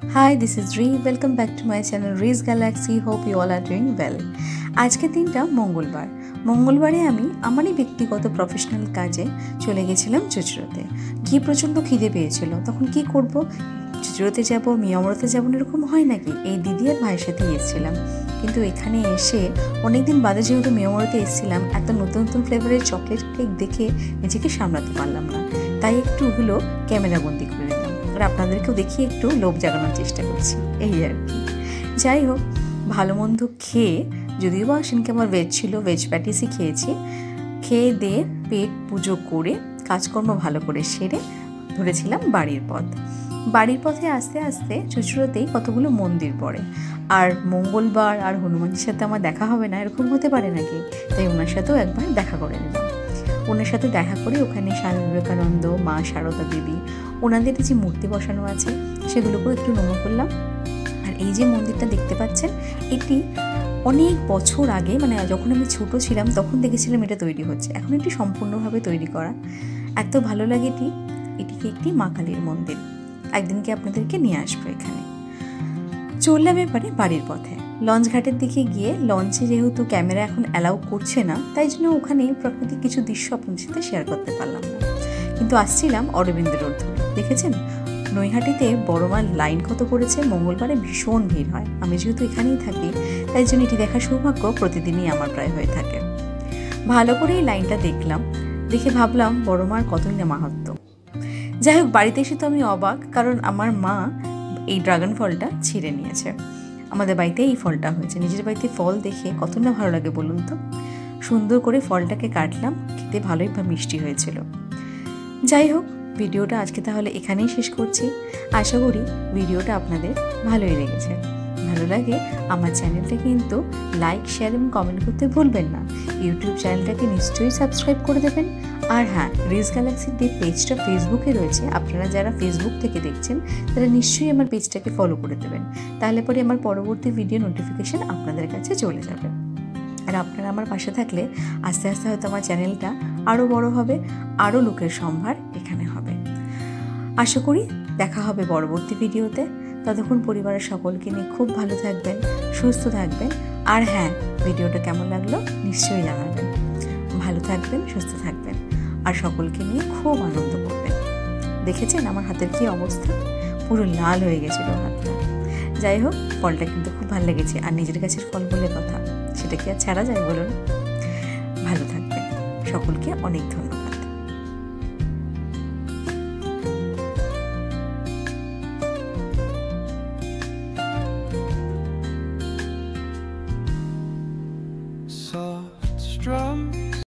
Hi, this is Ree. Welcome back to my channel Ree's Galaxy. Hope you all are doing well. আজকের দিনটা মঙ্গলবারে আমি আমারই ব্যক্তিগত প্রফেশনাল কাজে চলে গেছিলাম চুঁচুড়াতে। গিয়ে প্রচণ্ড খিদে পেয়েছিল। তখন কি করব, চুঁচুড়াতে যাব, মিয়ামরতে যাব, এরকম হয় নাকি? এই দিদি আর ভাইয়ের সাথে এসেছিলাম। কিন্তু এখানে এসে অনেকদিন বাদে যেহেতু মিয়ামরতে এসেছিলাম, এত নতুন নতুন ফ্লেভারের চকলেট কেক দেখে নিজেকে সামলাতে পারলাম না, তাই একটু ওগুলো ক্যামেরা বন্দি করে নিলাম আর আপনাদেরকেও দেখিয়ে একটু লোভ জাগানোর চেষ্টা করছি, এই আর কি। যাই হোক, ভালো মন্দ খেয়ে, যদিও বা সেদিনকে আমার ভেজ ছিল, ভেজ প্যাটিসই খেয়েছি। খেয়ে দিয়ে পেট পুজো করে কাজকর্ম ভালো করে সেরে ধরেছিলাম বাড়ির পথে আস্তে আস্তে চুঁচুড়াতেই কতগুলো মন্দির পড়ে। আর মঙ্গলবার আর হনুমানের সাথে আমার দেখা হবে না, এরকম হতে পারে নাকি? তাই ওনার সাথেও একবার দেখা করে নিলাম। ওনার সাথে দেখা করে ওখানে স্বামী বিবেকানন্দ, মা সারদা দেবী, ওনাদের যে মূর্তি বসানো আছে সেগুলোকেও একটু নমস্কার করলাম। আর এই যে মন্দিরটা দেখতে পাচ্ছেন, এটি অনেক বছর আগে, মানে যখন আমি ছোট ছিলাম তখন দেখেছিলাম এটা তৈরি হচ্ছে। এখন এটি সম্পূর্ণভাবে তৈরি করা। এত ভালো লাগে এটিকে একটি মা কালীর মন্দির। একদিনকে আপনাদেরকে নিয়ে আসবো এখানে। চললাম এবারে বাড়ির পথে। লঞ্চ ঘাটের দিকে গিয়ে, লঞ্চে যেহেতু ক্যামেরা এখন অ্যালাউ করছে না, তাই জন্য ওখানে প্রাকৃতিক কিছু দৃশ্য আপনাদের সাথে শেয়ার করতে পারলাম না। কিন্তু আসছিলাম অরবিন্দ রোড ধরে। দেখেছেন নৈহাটিতে বড়মার লাইন কত পড়েছে? মঙ্গলবারে ভীষণ ভিড় হয়। আমি যেহেতু এখানেই থাকি, তাই জন্য এটি দেখার সৌভাগ্য প্রতিদিনই আমার প্রায় হয়ে থাকে। ভালো করে এই লাইনটা দেখলাম, দেখে ভাবলাম বড়মার কতই না মাহাত্ম্য। যাই হোক, বাড়িতে এসে তো আমি অবাক, কারণ আমার মা এই ড্রাগন ফলটা ছিঁড়ে নিয়েছে। আমাদের বাড়িতে এই ফলটা হয়েছে। নিজের বাড়িতে ফল দেখে কত না ভালো লাগে বলুন তো। সুন্দর করে ফলটাকে কাটলাম, খেতে ভালোই মিষ্টি হয়েছিল। যাই হোক, ভিডিওটা আজকে তাহলে এখানেই শেষ করছি। আশা করি ভিডিওটা আপনাদের ভালোই লেগেছে। ভালো লাগে আমার চ্যানেলটা কিন্তু লাইক, শেয়ার এবং কমেন্ট করতে ভুলবেন না। ইউটিউব চ্যানেলটাকে নিশ্চয়ই সাবস্ক্রাইব করে দেবেন। আর হ্যাঁ, রিজ গ্যালাক্সির যে পেজটা ফেসবুকে রয়েছে, আপনারা যারা ফেসবুক থেকে দেখছেন তারা নিশ্চয়ই আমার পেজটাকে ফলো করে দেবেন। তাহলে পরে আমার পরবর্তী ভিডিও নোটিফিকেশান আপনাদের কাছে চলে যাবে। আর আপনারা আমার পাশে থাকলে আস্তে আস্তে হয়তো আমার চ্যানেলটা আরও বড় হবে, আরও লোকের সম্ভার এখানে হবে। আশা করি দেখা হবে পরবর্তী ভিডিওতে। ততক্ষণ পরিবারের সকলকে নিয়ে খুব ভালো থাকবেন, সুস্থ থাকবেন। আর হ্যাঁ, ভিডিওটা কেমন লাগলো নিশ্চয়ই জানাবেন। ভালো থাকবেন, সুস্থ থাকবেন, আর সকলকে নিয়ে খুব আনন্দ করবেন। দেখেছেন আমার হাতের কি অবস্থা? পুরো লাল হয়ে গেছিল হাতটা। যাই হোক, ফলটা কিন্তু খুব ভালো লেগেছে। আর নিজের কাছের ফল বলে কথা, সেটা কি আর ছাড়া যায় বলুন? ভালো থাকবেন, সকলকে অনেক ধন্যবাদ। Soft strum